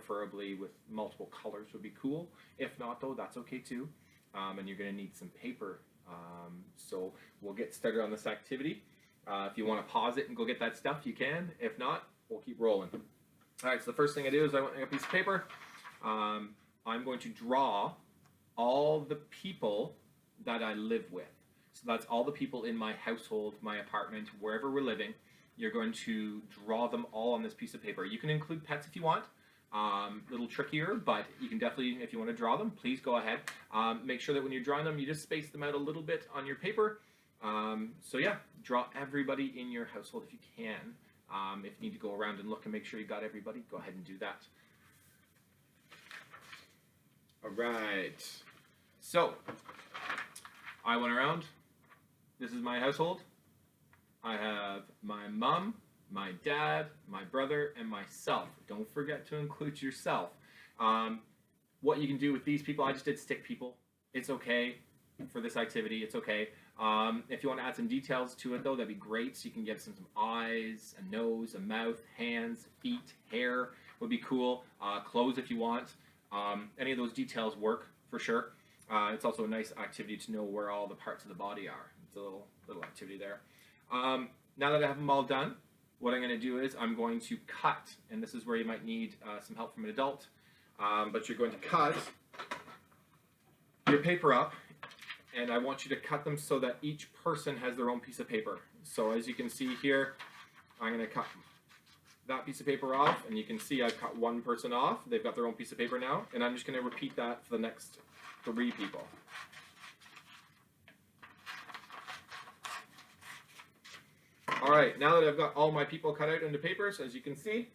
preferably with multiple colors would be cool. If not, though, that's okay too. And you're going to need some paper. So we'll get started on this activity. If you want to pause it and go get that stuff, you can. If not, we'll keep rolling. All right, so the first thing I do is I want a piece of paper. I'm going to draw all the people that I live with. So that's all the people in my household, my apartment, wherever we're living. You're going to draw them all on this piece of paper. You can include pets if you want. A little trickier, but you can definitely, if you want to draw them, please go ahead. Make sure that when you're drawing them, you just space them out a little bit on your paper. So yeah, draw everybody in your household if you can. If you need to go around and look and make sure you got everybody, go ahead and do that. All right. So, I went around. This is my household. I have my mom, my dad, my brother, and myself. Don't forget to include yourself. What you can do with these people, I just did stick people. It's okay for this activity. It's okay. If you want to add some details to it, though, that'd be great. So you can get some eyes, a nose, a mouth, hands, feet, hair would be cool. Clothes if you want. Any of those details work for sure. It's also a nice activity to know where all the parts of the body are. It's a little activity there. Now that I have them all done, what I'm going to do is I'm going to cut, and this is where you might need some help from an adult, but you're going to cut your paper up, and I want you to cut them so that each person has their own piece of paper. So as you can see here, I'm going to cut that piece of paper off, and you can see I've cut one person off. They've got their own piece of paper now, and I'm just going to repeat that for the next 3 people. All right, now that I've got all my people cut out into papers, as you can see,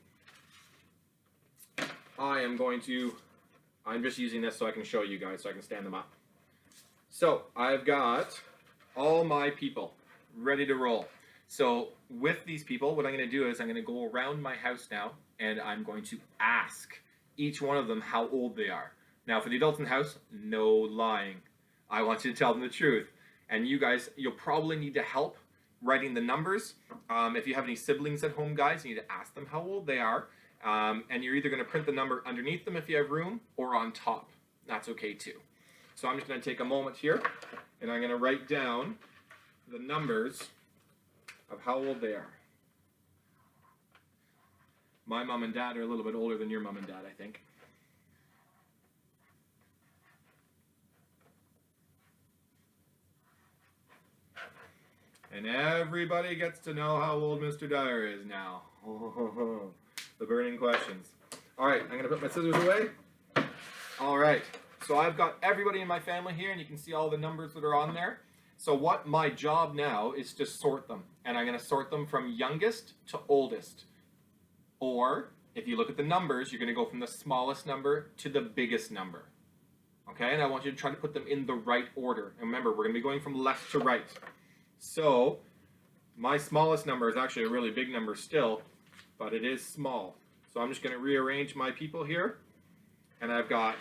I'm just using this so I can show you guys, so I can stand them up. So I've got all my people ready to roll. So with these people, what I'm going to do is I'm going to go around my house now, and I'm going to ask each one of them how old they are. Now for the adults in the house, no lying. I want you to tell them the truth. And you guys, you'll probably need to help writing the numbers. If you have any siblings at home, guys, you need to ask them how old they are. And you're either going to print the number underneath them if you have room, or on top. That's okay too. So I'm just going to take a moment here, and I'm going to write down the numbers of how old they are. My mom and dad are a little bit older than your mom and dad, I think. And everybody gets to know how old Mr. Dyer is now. The burning questions. All right, I'm going to put my scissors away. All right, so I've got everybody in my family here, and you can see all the numbers that are on there. So what my job now is to sort them. And I'm going to sort them from youngest to oldest. Or, if you look at the numbers, you're going to go from the smallest number to the biggest number. Okay, and I want you to try to put them in the right order. And remember, we're going to be going from left to right. So, my smallest number is actually a really big number still, but it is small. So I'm just going to rearrange my people here. And I've got,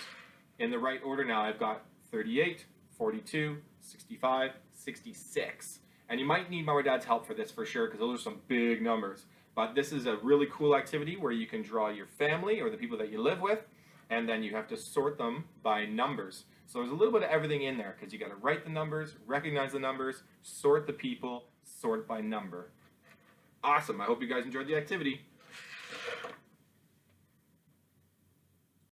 in the right order now, I've got 38, 42, 65, 66. And you might need mom or dad's help for this for sure, because those are some big numbers. But this is a really cool activity where you can draw your family or the people that you live with, and then you have to sort them by numbers. So there's a little bit of everything in there, because you got to write the numbers, recognize the numbers, sort the people, sort by number. Awesome. I hope you guys enjoyed the activity.